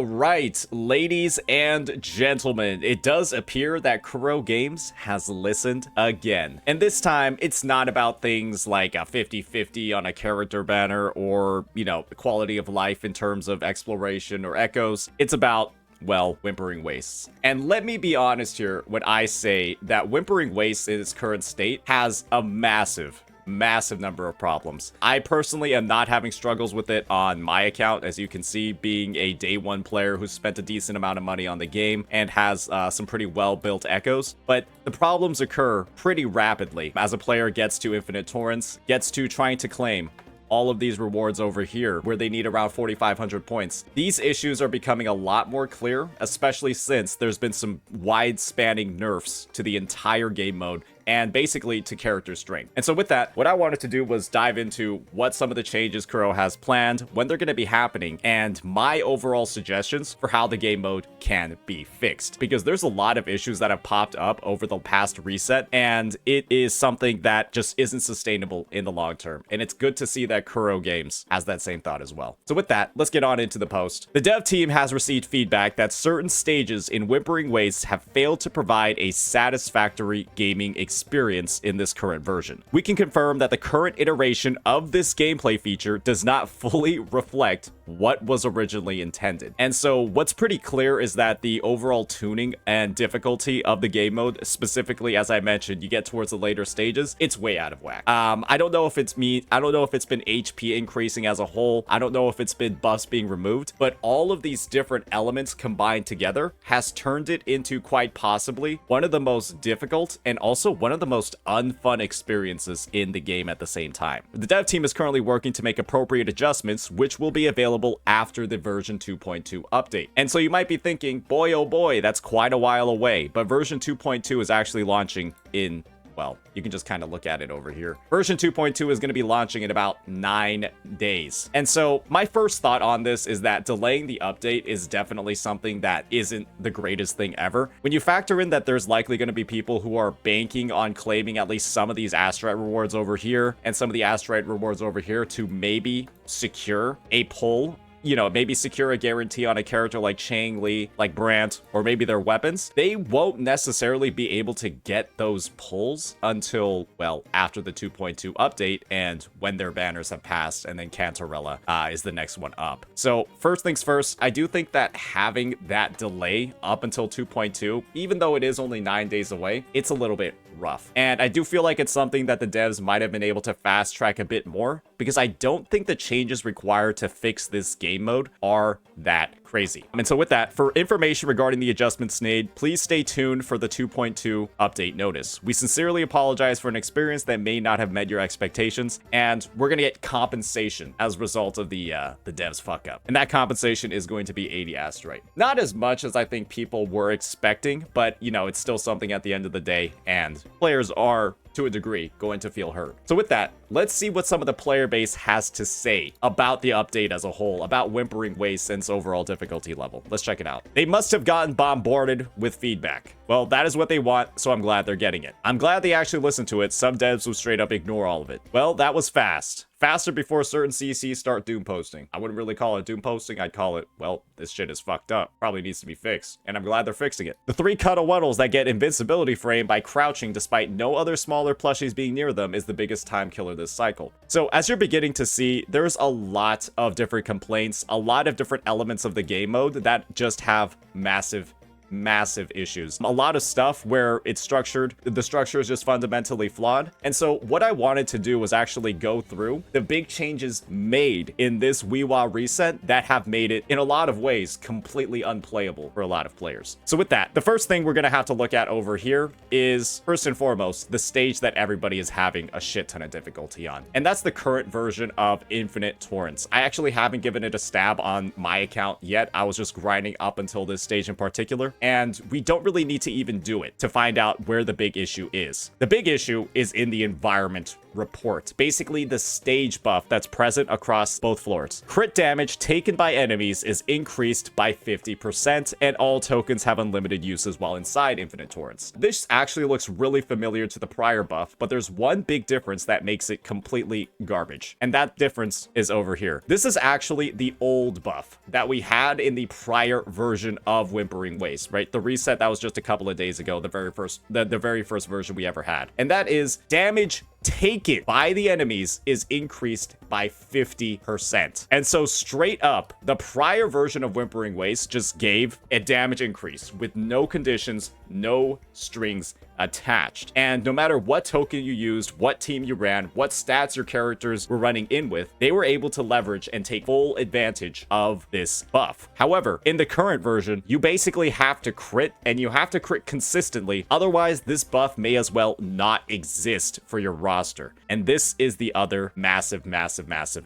All right, ladies and gentlemen, it does appear that Kuro Games has listened again. And this time, it's not about things like a 50-50 on a character banner or, quality of life in terms of exploration or echoes. It's about, well, Whimpering Wastes. And let me be honest here when I say that Whimpering Wastes in its current state has a massive number of problems. I personally am not having struggles with it on my account, as you can see, being a day one player who spent a decent amount of money on the game and has some pretty well built echoes. But the problems occur pretty rapidly as a player gets to infinite torrents, gets to trying to claim all of these rewards over here where they need around 4,500 points. These issues are becoming a lot more clear, especially since there's been some wide spanning nerfs to the entire game mode and basically to character strength. And so with that, what I wanted to do was dive into what some of the changes Kuro has planned, when they're going to be happening, and my overall suggestions for how the game mode can be fixed. Because there's a lot of issues that have popped up over the past reset, and it is something that just isn't sustainable in the long term. And it's good to see that Kuro Games has that same thought as well. So with that, let's get on into the post. The dev team has received feedback that certain stages in Whimpering Wastes have failed to provide a satisfactory gaming experience in this current version. We can confirm that the current iteration of this gameplay feature does not fully reflect what was originally intended. And so what's pretty clear is that the overall tuning and difficulty of the game mode, specifically, as I mentioned, you get towards the later stages, it's way out of whack. I don't know if it's me. I don't know if it's been HP increasing as a whole. I don't know if it's been buffs being removed, but all of these different elements combined together has turned it into quite possibly one of the most difficult and also one of the most unfun experiences in the game at the same time. The dev team is currently working to make appropriate adjustments, which will be available after the version 2.2 update. And so you might be thinking, boy, oh boy, that's quite a while away, but version 2.2 is actually launching in, well, you can just kind of look at it over here. Version 2.2 is going to be launching in about 9 days. And so my first thought on this is that delaying the update is definitely something that isn't the greatest thing ever. When you factor in that there's likely going to be people who are banking on claiming at least some of these asteroid rewards over here and some of the asteroid rewards over here to maybe secure a pull, maybe secure a guarantee on a character like Chang Li, like Brandt, or maybe their weapons, they won't necessarily be able to get those pulls until, well, after the 2.2 update and when their banners have passed, and then Cantarella is the next one up. So first things first, I do think that having that delay up until 2.2, even though it is only 9 days away, it's a little bit rough. And I do feel like it's something that the devs might have been able to fast track a bit more, because I don't think the changes required to fix this game mode are that crazy. And so with that, for information regarding the adjustments made, please stay tuned for the 2.2 update notice. We sincerely apologize for an experience that may not have met your expectations, and we're gonna get compensation as a result of the devs fuck up. And that compensation is going to be 80 asteroid. Not as much as I think people were expecting, but it's still something at the end of the day, and players are, to a degree, going to feel hurt. So with that, let's see what some of the player base has to say about the update as a whole, about Whimpering Wastes and its overall difficulty level. Let's check it out. They must have gotten bombarded with feedback. Well, that is what they want, so I'm glad they're getting it. I'm glad they actually listened to it. Some devs will straight up ignore all of it. Well, that was fast. Faster before certain CCs start doom posting. I wouldn't really call it doom posting. I'd call it, well, this shit is fucked up. Probably needs to be fixed. And I'm glad they're fixing it. The 3 cuddle-wuddles that get invincibility frame by crouching despite no other smaller plushies being near them is the biggest time killer this cycle. So as you're beginning to see, there's a lot of different complaints, a lot of different elements of the game mode that just have massive issues. A lot of stuff where it's structured, the structure is just fundamentally flawed. And so what I wanted to do was actually go through the big changes made in this WhiWa reset that have made it, in a lot of ways, completely unplayable for a lot of players. So with that, the first thing we're going to have to look at over here is, first and foremost, the stage that everybody is having a shit ton of difficulty on. And that's the current version of Infinite Torrents. I actually haven't given it a stab on my account yet. I was just grinding up until this stage in particular. And we don't really need to even do it to find out where the big issue is. The big issue is in the environment report, basically the stage buff that's present across both floors. Crit damage taken by enemies is increased by 50%, and all tokens have unlimited uses while inside Infinite Torrents. This actually looks really familiar to the prior buff, but there's one big difference that makes it completely garbage, and that difference is over here. This is actually the old buff that we had in the prior version of Whimpering Wastes, right? The reset that was just a couple of days ago, the very first version we ever had. And that is damage taken by the enemies is increased by 50%. And so straight up, the prior version of Whimpering Wastes just gave a damage increase with no conditions, no strings attached. And no matter what token you used, what team you ran, what stats your characters were running in with, they were able to leverage and take full advantage of this buff. However, in the current version, you basically have to crit, and you have to crit consistently. Otherwise, this buff may as well not exist for your roster. And this is the other massive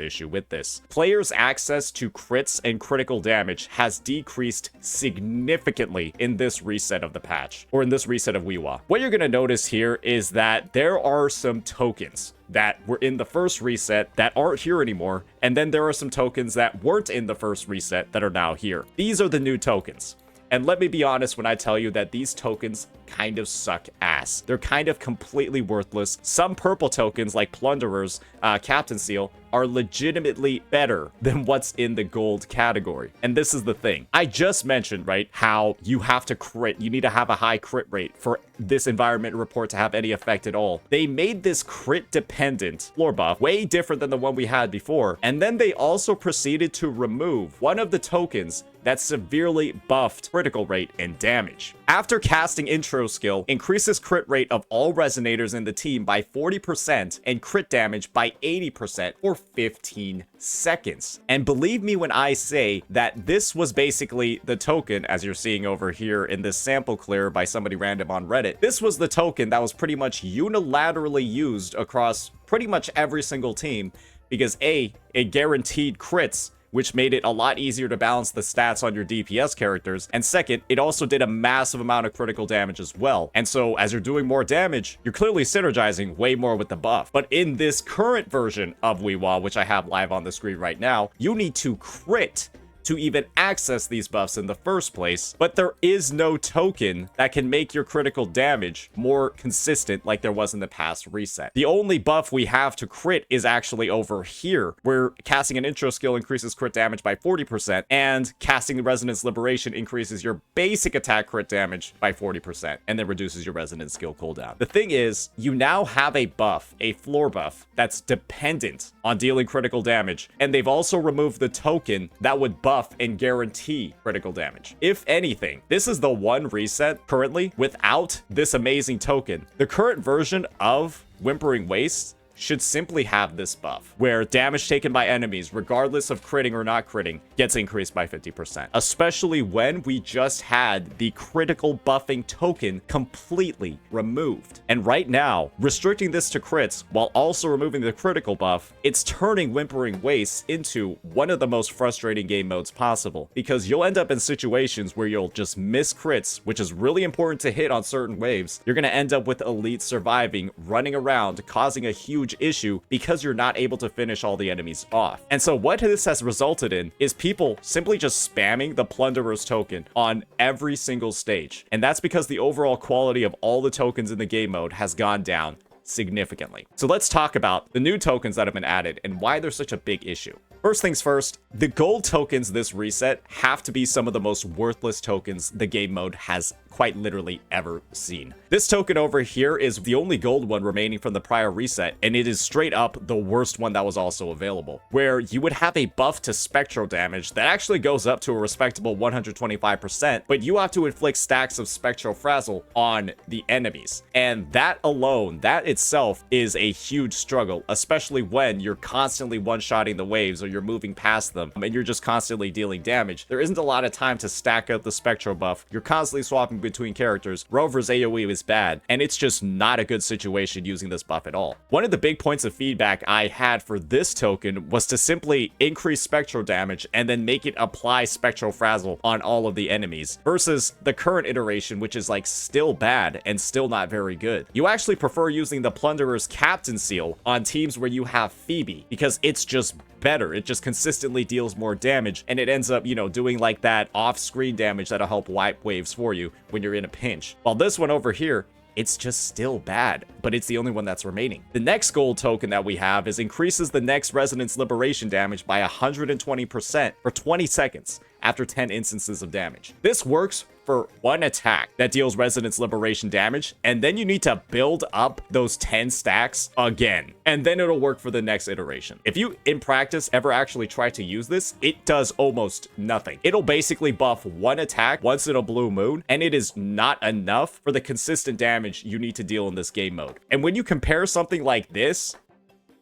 issue with this. Players' access to crits and critical damage has decreased significantly in this reset of the patch, or in this reset of WhiWa. What you're going to notice here is that there are some tokens that were in the first reset that aren't here anymore, and then there are some tokens that weren't in the first reset that are now here. These are the new tokens. And let me be honest when I tell you that these tokens kind of suck ass. They're kind of completely worthless. Some purple tokens like Plunderer's Captain Seal are legitimately better than what's in the gold category. And this is the thing. I just mentioned, right, how you have to crit. You need to have a high crit rate for this environment report to have any effect at all. They made this crit dependent floor buff way different than the one we had before. And then they also proceeded to remove one of the tokens that severely buffed critical rate and damage. After casting intro skill, increases crit rate of all resonators in the team by 40% and crit damage by 80% for 15 seconds. And believe me when I say that this was basically the token, as you're seeing over here in this sample clear by somebody random on Reddit. This was the token that was pretty much unilaterally used across pretty much every single team because A, it guaranteed crits, which made it a lot easier to balance the stats on your DPS characters. And second, it also did a massive amount of critical damage as well. And so as you're doing more damage, you're clearly synergizing way more with the buff. But in this current version of WhiWa, which I have live on the screen right now, you need to crit to even access these buffs in the first place, but there is no token that can make your critical damage more consistent like there was in the past reset. The only buff we have to crit is actually over here, where casting an intro skill increases crit damage by 40%, and casting the Resonance Liberation increases your basic attack crit damage by 40%, and then reduces your Resonance skill cooldown. The thing is, you now have a buff, a floor buff, that's dependent on dealing critical damage, and they've also removed the token that would buff and guarantee critical damage. If anything, this is the one reset currently without this amazing token. The current version of Whimpering Wastes should simply have this buff, where damage taken by enemies, regardless of critting or not critting, gets increased by 50%. Especially when we just had the critical buffing token completely removed. And right now, restricting this to crits while also removing the critical buff, it's turning Whimpering Wastes into one of the most frustrating game modes possible, because you'll end up in situations where you'll just miss crits, which is really important to hit on certain waves. You're going to end up with elites surviving, running around, causing a huge issue because you're not able to finish all the enemies off. And so what this has resulted in is people simply just spamming the Plunderer's token on every single stage. And that's because the overall quality of all the tokens in the game mode has gone down significantly. So let's talk about the new tokens that have been added and why they're such a big issue. First things first, the gold tokens this reset have to be some of the most worthless tokens the game mode has quite literally ever seen. This token over here is the only gold one remaining from the prior reset, and it is straight up the worst one that was also available, where you would have a buff to spectral damage that actually goes up to a respectable 125%, but you have to inflict stacks of spectral frazzle on the enemies. And that alone, that itself is a huge struggle, especially when you're constantly one-shotting the waves or you're moving past them and you're just constantly dealing damage. There isn't a lot of time to stack up the spectral buff. You're constantly swapping swapping between characters, Rover's AoE is bad, and it's just not a good situation using this buff at all. One of the big points of feedback I had for this token was to simply increase spectral damage and then make it apply spectral frazzle on all of the enemies, versus the current iteration, which is like still bad and still not very good. You actually prefer using the Plunderer's Captain Seal on teams where you have Phoebe, because it's just better. It just consistently deals more damage, and it ends up, you know, doing like that off-screen damage that'll help wipe waves for you when you're in a pinch. While this one over here, it's just still bad, but it's the only one that's remaining. The next gold token that we have is increases the next Resonance Liberation damage by 120% for 20 seconds after 10 instances of damage. This works for one attack that deals Resonance Liberation damage, and then you need to build up those 10 stacks again, and then it'll work for the next iteration. If you, in practice, ever actually try to use this, it does almost nothing. It'll basically buff one attack once in a blue moon, and it is not enough for the consistent damage you need to deal in this game mode. And when you compare something like this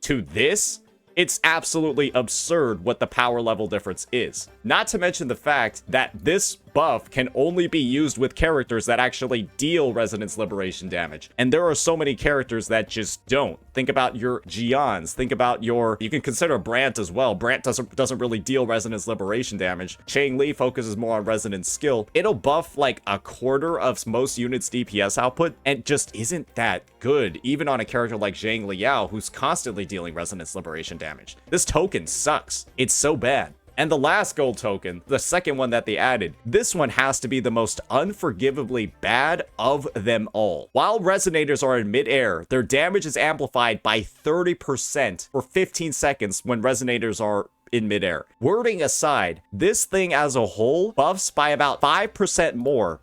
to this, it's absolutely absurd what the power level difference is. Not to mention the fact that this buff can only be used with characters that actually deal Resonance Liberation damage. And there are so many characters that just don't. Think about your Gions. Think about your... You can consider Brant as well. Brant doesn't really deal Resonance Liberation damage. Chang Li focuses more on Resonance skill. It'll buff like a quarter of most units' DPS output and just isn't that good, even on a character like Zhang Liao, who's constantly dealing Resonance Liberation damage. This token sucks. It's so bad. And the last gold token, the second one that they added, this one has to be the most unforgivably bad of them all. While resonators are in midair, their damage is amplified by 30% for 15 seconds when resonators are in midair. Wording aside, this thing as a whole buffs by about 5% more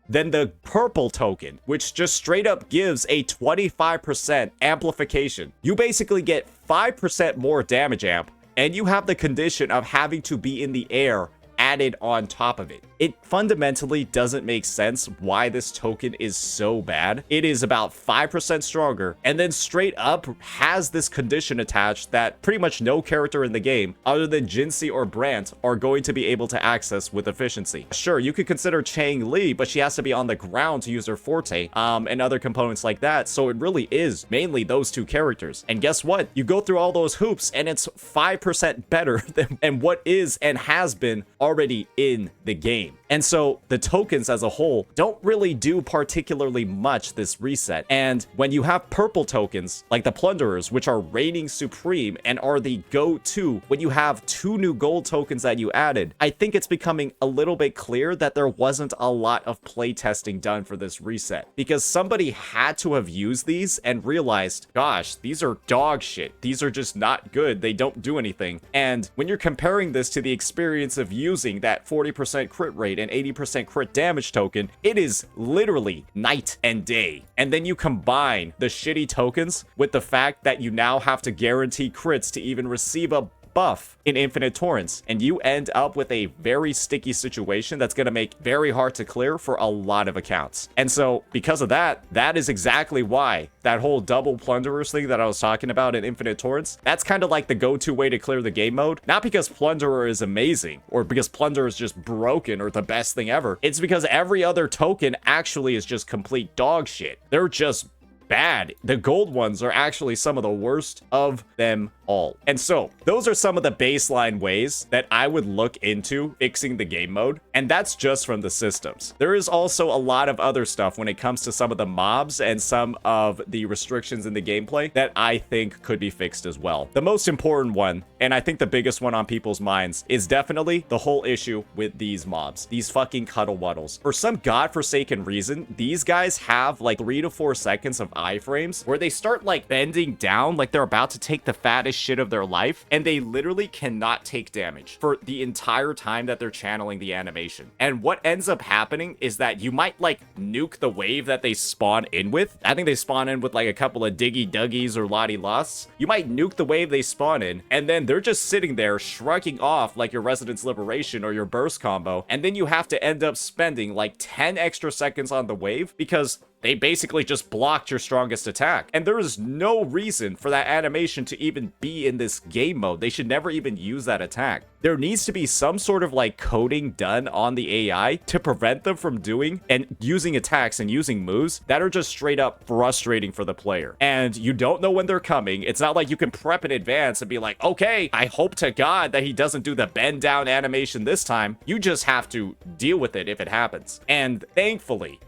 than the purple token, which just straight up gives a 25% amplification. You basically get 5% more damage amp, and you have the condition of having to be in the air added on top of it. It fundamentally doesn't make sense why this token is so bad. It is about 5% stronger, and then straight up has this condition attached that pretty much no character in the game, other than Jinxie or Brant, are going to be able to access with efficiency. Sure, you could consider Chang Li, but she has to be on the ground to use her forte, and other components like that, so it really is mainly those two characters. And guess what? You go through all those hoops, and it's 5% better than what is and has been already in the game. And so the tokens as a whole don't really do particularly much this reset. And when you have purple tokens like the Plunderers, which are reigning supreme and are the go-to, when you have two new gold tokens that you added, I think it's becoming a little bit clear that there wasn't a lot of playtesting done for this reset, because somebody had to have used these and realized, gosh, these are dog shit. These are just not good. They don't do anything. And when you're comparing this to the experience of using that 40% crit rate and 80% crit damage token, it is literally night and day. And then you combine the shitty tokens with the fact that you now have to guarantee crits to even receive a buff in Infinite Torrents, and you end up with a very sticky situation that's going to make very hard to clear for a lot of accounts. And so because of that, that is exactly why that whole double Plunderers thing that I was talking about in Infinite Torrents, that's kind of like the go-to way to clear the game mode. Not because Plunderer is amazing or because Plunderer is just broken or the best thing ever. It's because every other token actually is just complete dog shit. They're just bad. The gold ones are actually some of the worst of them all. And so those are some of the baseline ways that I would look into fixing the game mode, and that's just from the systems. There is also a lot of other stuff when it comes to some of the mobs and some of the restrictions in the gameplay that I think could be fixed as well. The most important one, and I think the biggest one on people's minds, is definitely the whole issue with these mobs, these fucking cuddle waddles. For some godforsaken reason, these guys have like 3 to 4 seconds of iframes where they start like bending down like they're about to take the fattest shit of their life, and they literally cannot take damage for the entire time that they're channeling the animation. And what ends up happening is that you might like nuke the wave that they spawn in with. I think they spawn in with like a couple of diggy duggies or lottie losts. You might nuke the wave they spawn in, and then they're just sitting there shrugging off like your Resonance Liberation or your burst combo, and then you have to end up spending like 10 extra seconds on the wave because they basically just blocked your strongest attack. And there is no reason for that animation to even be in this game mode. They should never even use that attack. there needs to be some sort of like coding done on the AI to prevent them from doing and using attacks and using moves that are just straight up frustrating for the player. And you don't know when they're coming. It's not like you can prep in advance and be like, okay, I hope to God that he doesn't do the bend down animation this time. You just have to deal with it if it happens. And thankfully,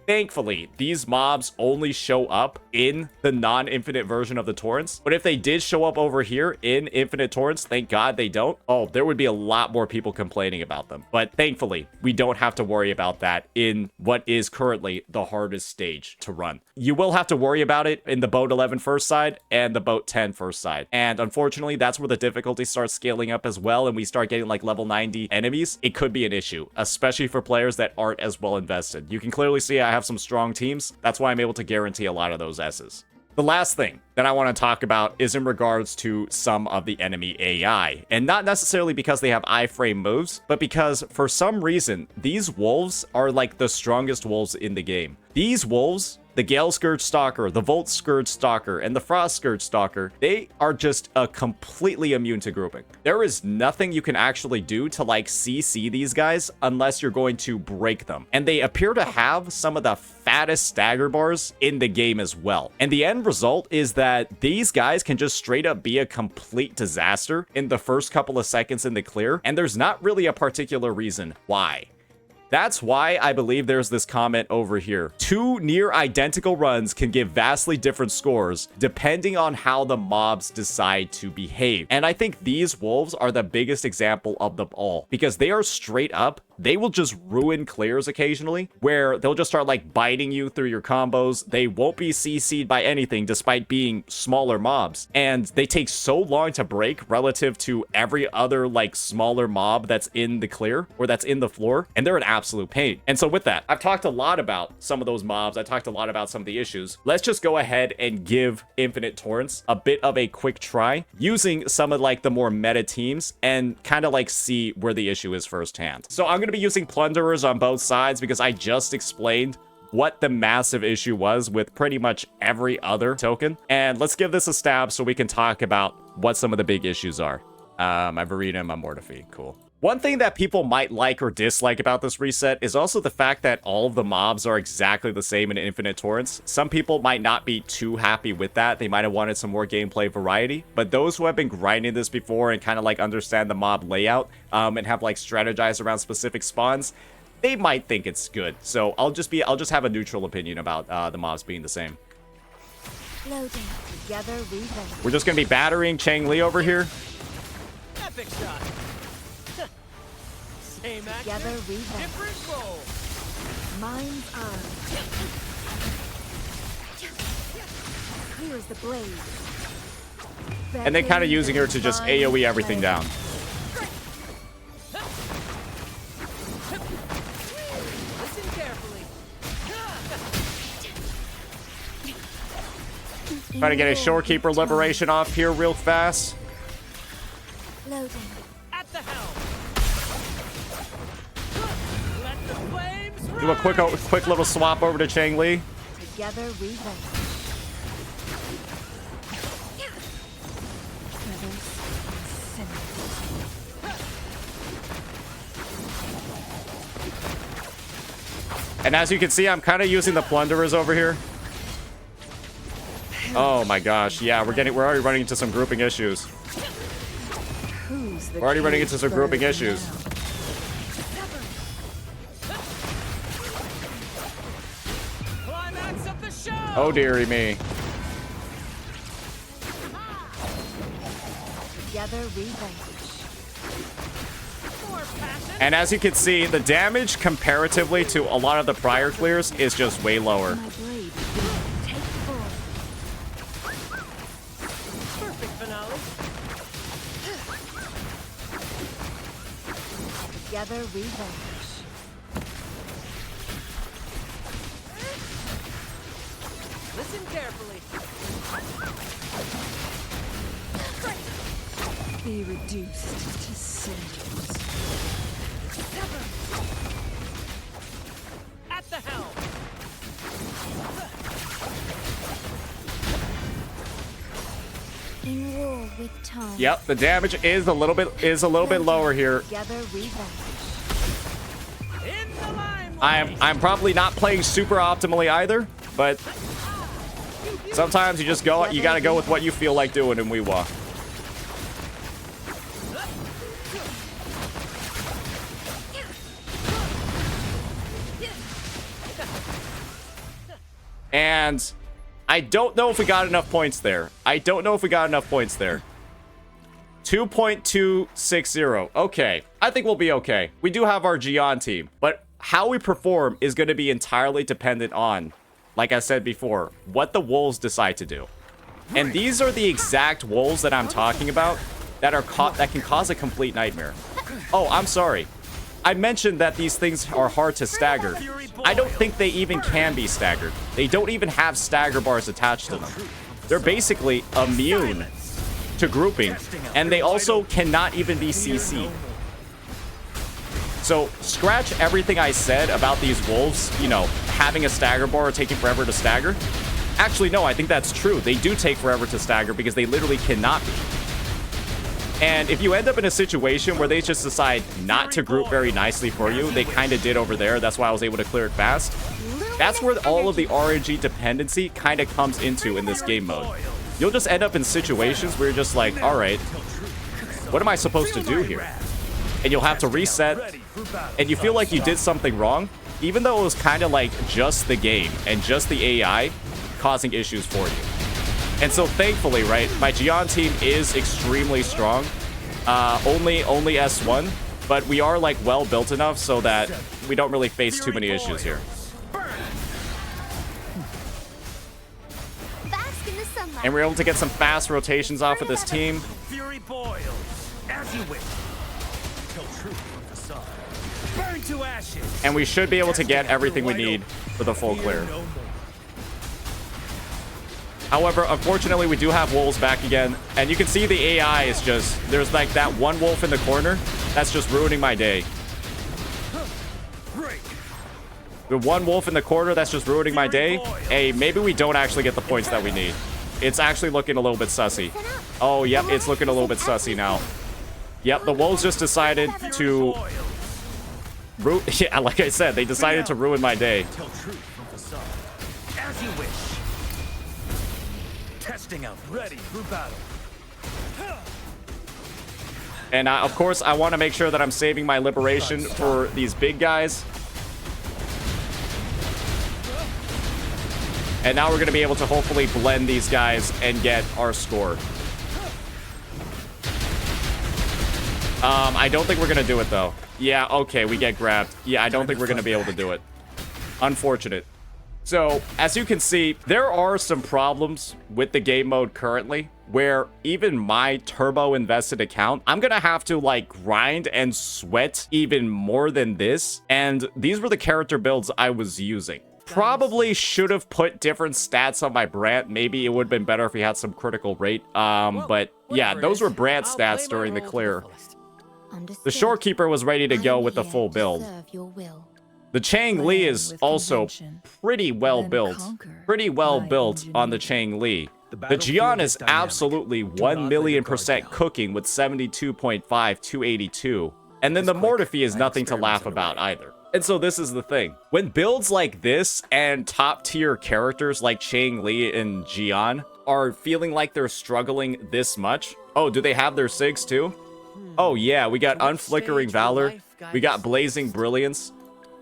these mobs only show up in the non-infinite version of the Torrents. But if they did show up over here in infinite Torrents, thank God they don't. Oh, there would be a lot more people complaining about them. But thankfully, we don't have to worry about that in what is currently the hardest stage to run. You will have to worry about it in the boat 11 first side and the boat 10 first side. And unfortunately, that's where the difficulty starts scaling up as well, and we start getting like level 90 enemies. It could be an issue, especially for players that aren't as well invested. You can clearly see I have some strong teams. That's why I'm able to guarantee a lot of those S's. The last thing that I want to talk about is in regards to some of the enemy AI. And not necessarily because they have iframe moves, but because for some reason, these wolves are like the strongest wolves in the game. These wolves, the Gale Scourge Stalker, the Volt Scourge Stalker, and the Frost Scourge Stalker, they are just completely immune to grouping. There is nothing you can actually do to like CC these guys unless you're going to break them. And they appear to have some of the fattest stagger bars in the game as well. And the end result is that these guys can just straight up be a complete disaster in the first couple of seconds in the clear, and there's not really a particular reason why. That's why I believe there's this comment over here. Two near identical runs can give vastly different scores depending on how the mobs decide to behave. And I think these wolves are the biggest example of them all, because they are straight up, they will just ruin clears occasionally, where they'll just start like biting you through your combos. They won't be CC'd by anything despite being smaller mobs. And they take so long to break relative to every other like smaller mob that's in the clear or that's in the floor. And they're an absolute pain. And so with that, I've talked a lot about some of those mobs. I talked a lot about some of the issues. Let's just go ahead and give Infinite Torrents a bit of a quick try using some of like the more meta teams and kind of like see where the issue is firsthand. So I'm going to be using Plunderers on both sides because I just explained what the massive issue was with pretty much every other token. And let's give this a stab so we can talk about what some of the big issues are. My Verita and my Mortifi. Cool. One thing that people might like or dislike about this reset is also the fact that all of the mobs are exactly the same in Infinite Torrents. Some people might not be too happy with that. They might have wanted some more gameplay variety, but those who have been grinding this before and kind of like understand the mob layout and have like strategized around specific spawns, they might think it's good. So I'll just have a neutral opinion about the mobs being the same. Loading. Together we win. We're just gonna be battering Chang Li over here. Epic shot. Same action, Together we win. different roll. Mind's eye. Clears the blade. And then kind of using her to just AoE everything down. Listen carefully. Trying to get a Shorekeeper liberation off here real fast. Loading. At the helm. Let the flames Do a quick little swap over to Chang Li. Together we win. And as you can see, I'm kind of using the Plunderers over here. Oh my gosh, yeah, we're already running into some grouping issues. We're already running into some grouping issues. climax of the show. Oh dearie me. Together we vanquish. More passion. And as you can see, the damage comparatively to a lot of the prior clears is just way lower. My blade will take form. Perfect finale. Together we vanquish. Listen carefully. Be reduced to cinders. At the helm. In war, With time. Yep, the damage is a little bit lower here. Together revenge. In the limelight. I'm probably not playing super optimally either, but sometimes you gotta go with what you feel like doing in WhiWa. And I don't know if we got enough points there. 2.260. Okay, I think we'll be okay. We do have our Gion team, but how we perform is going to be entirely dependent on, like I said before, what the wolves decide to do. And these are the exact wolves that I'm talking about that can cause a complete nightmare. Oh, I'm sorry. I mentioned that these things are hard to stagger. I don't think they even can be staggered. They don't even have stagger bars attached to them. They're basically immune to grouping, and they also cannot even be CC'd. So scratch everything I said about these wolves, you know, having a stagger bar or taking forever to stagger. Actually, no, I think that's true. They do take forever to stagger because they literally cannot be. And if you end up in a situation where they just decide not to group very nicely for you, they kind of did over there. That's why I was able to clear it fast. That's where all of the RNG dependency kind of comes into in this game mode. You'll just end up in situations where you're just like, all right, what am I supposed to do here? And you'll have to reset, and you feel like you did something wrong, even though it was kind of like just the game and just the AI causing issues for you. And so thankfully, right, my Gion team is extremely strong. Only S1, but we are like well built enough so that we don't really face too many issues here. Bask in the sunlight. And we're able to get some fast rotations off of this team. Fury boils as you wish. Till truth from facade. Burn to ashes. And we should be able to get everything we need for the full clear. However, unfortunately, we do have wolves back again. And you can see the AI is just... There's like that one wolf in the corner that's just ruining my day. The one wolf in the corner that's just ruining my day. Hey, maybe we don't actually get the points that we need. It's actually looking a little bit sussy. Oh, yep, it's looking a little bit sussy now. Yep, the wolves just decided to... Yeah, like I said, they decided to ruin my day. As you wish. Testing out, ready for battle. And of course, I want to make sure that I'm saving my liberation for these big guys. And now we're going to be able to hopefully blend these guys and get our score. I don't think we're going to do it, though. Yeah, okay, we get grabbed. Yeah, I don't think we're going to be able to do it. Unfortunate. So, as you can see, there are some problems with the game mode currently, where even my turbo invested account, I'm gonna have to like grind and sweat even more than this. And these were the character builds I was using. Probably should have put different stats on my Brant. Maybe it would have been better if he had some critical rate. But yeah, those were Brant stats during the clear. The Shorekeeper was ready to go with the full build. The Chang Li is also pretty well built. Pretty well built on the Chang Li. The Gion is absolutely 1,000,000% cooking with 72.5, 282. And then the Mortifi is nothing to laugh about either. And so this is the thing. When builds like this and top tier characters like Chang Li and Gion are feeling like they're struggling this much. Oh, do they have their SIGs too? Oh yeah, we got Unflickering Valor. We got Blazing Brilliance.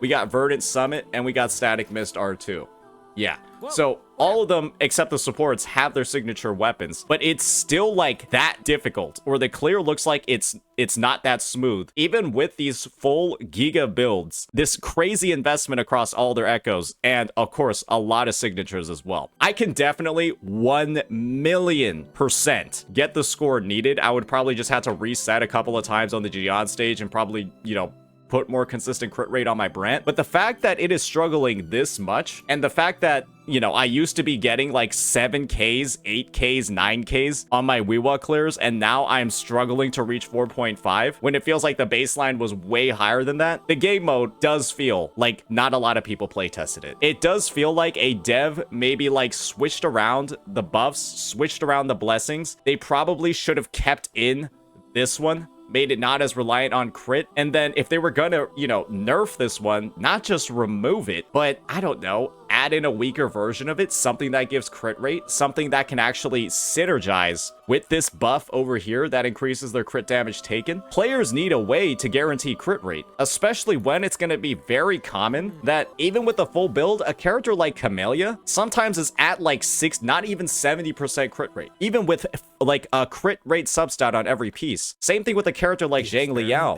We got Verdant Summit, and we got Static Mist R2. Yeah, so all of them, except the supports, have their signature weapons, but it's still like that difficult, or the clear looks like it's not that smooth. Even with these full Giga builds, this crazy investment across all their echoes, and of course, a lot of signatures as well. I can definitely 1,000,000% get the score needed. I would probably just have to reset a couple of times on the Gion stage and probably, you know, put more consistent crit rate on my Brant. But the fact that it is struggling this much, and the fact that, you know, I used to be getting like 7Ks, 8Ks, 9Ks on my WhiWa clears, and now I'm struggling to reach 4.5 when it feels like the baseline was way higher than that. The game mode does feel like not a lot of people play tested it. It does feel like a dev maybe like switched around the buffs, switched around the blessings. They probably should have kept in this one, made it not as reliant on crit. And then if they were gonna, you know, nerf this one, not just remove it, but I don't know, add in a weaker version of it, something that gives crit rate, something that can actually synergize with this buff over here that increases their crit damage taken. Players need a way to guarantee crit rate, especially when it's going to be very common that even with a full build, a character like Camellia sometimes is at like 6, not even 70% crit rate, even with like a crit rate substat on every piece. Same thing with a character like Zhang Liao,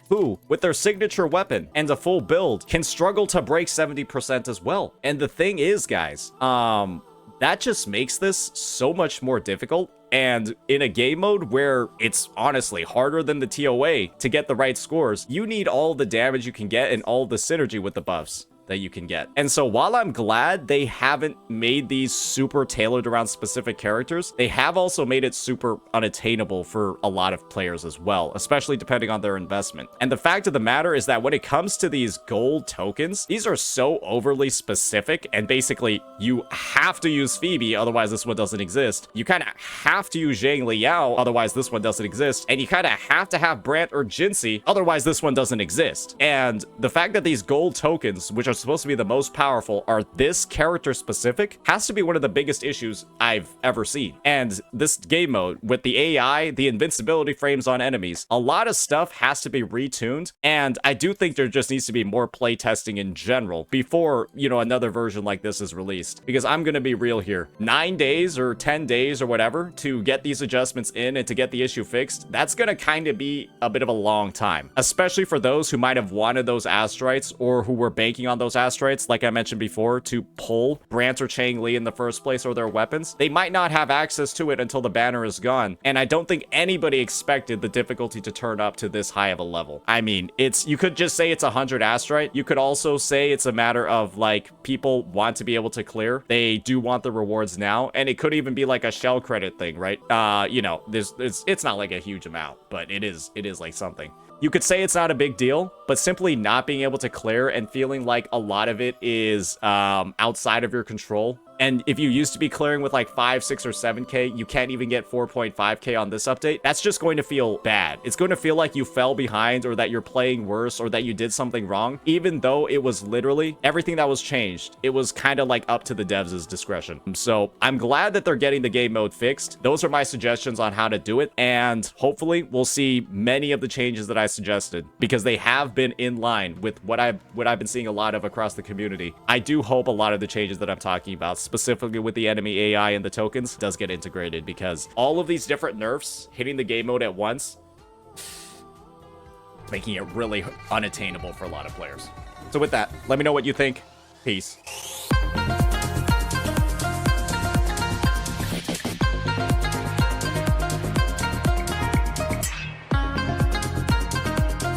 who with their signature weapon and a full build can struggle to break 70% as well. And the thing is, guys, that just makes this so much more difficult. And in a game mode where it's honestly harder than the TOA to get the right scores, you need all the damage you can get and all the synergy with the buffs that you can get. And so while I'm glad they haven't made these super tailored around specific characters, they have also made it super unattainable for a lot of players as well, especially depending on their investment. And the fact of the matter is that when it comes to these gold tokens, these are so overly specific, and basically you have to use Phoebe, otherwise this one doesn't exist. You kind of have to use Zhang Liao, otherwise this one doesn't exist. And you kind of have to have Brant or Jinxie, otherwise this one doesn't exist. And the fact that these gold tokens, which are supposed to be the most powerful, are this character specific, has to be one of the biggest issues I've ever seen. And this game mode with the AI, the invincibility frames on enemies, a lot of stuff has to be retuned. And I do think there just needs to be more play testing in general before, you know, another version like this is released. Because I'm going to be real here, 9 days or 10 days or whatever to get these adjustments in and to get the issue fixed, that's going to kind of be a bit of a long time, especially for those who might have wanted those astrites or who were banking on those astrites, like I mentioned before, to pull Brant or Chang Li in the first place or their weapons. They might not have access to it until the banner is gone, and I don't think anybody expected the difficulty to turn up to this high of a level. I mean, you could just say it's 100 astrite. You could also say it's a matter of like people want to be able to clear. They do want the rewards now, and it could even be like a shell credit thing, right? You know, it's not like a huge amount, but it is like something. You could say it's not a big deal, but simply not being able to clear and feeling like a lot of it is outside of your control. And if you used to be clearing with like 5, 6, or 7K, you can't even get 4.5K on this update. That's just going to feel bad. It's going to feel like you fell behind, or that you're playing worse, or that you did something wrong, even though it was literally everything that was changed. It was kind of like up to the devs' discretion. So I'm glad that they're getting the game mode fixed. Those are my suggestions on how to do it. And hopefully we'll see many of the changes that I suggested, because they have been in line with what I've been seeing a lot of across the community. I do hope a lot of the changes that I'm talking about, specifically with the enemy AI and the tokens, does get integrated, because all of these different nerfs hitting the game mode at once, making it really unattainable for a lot of players. So with that, let me know what you think. Peace.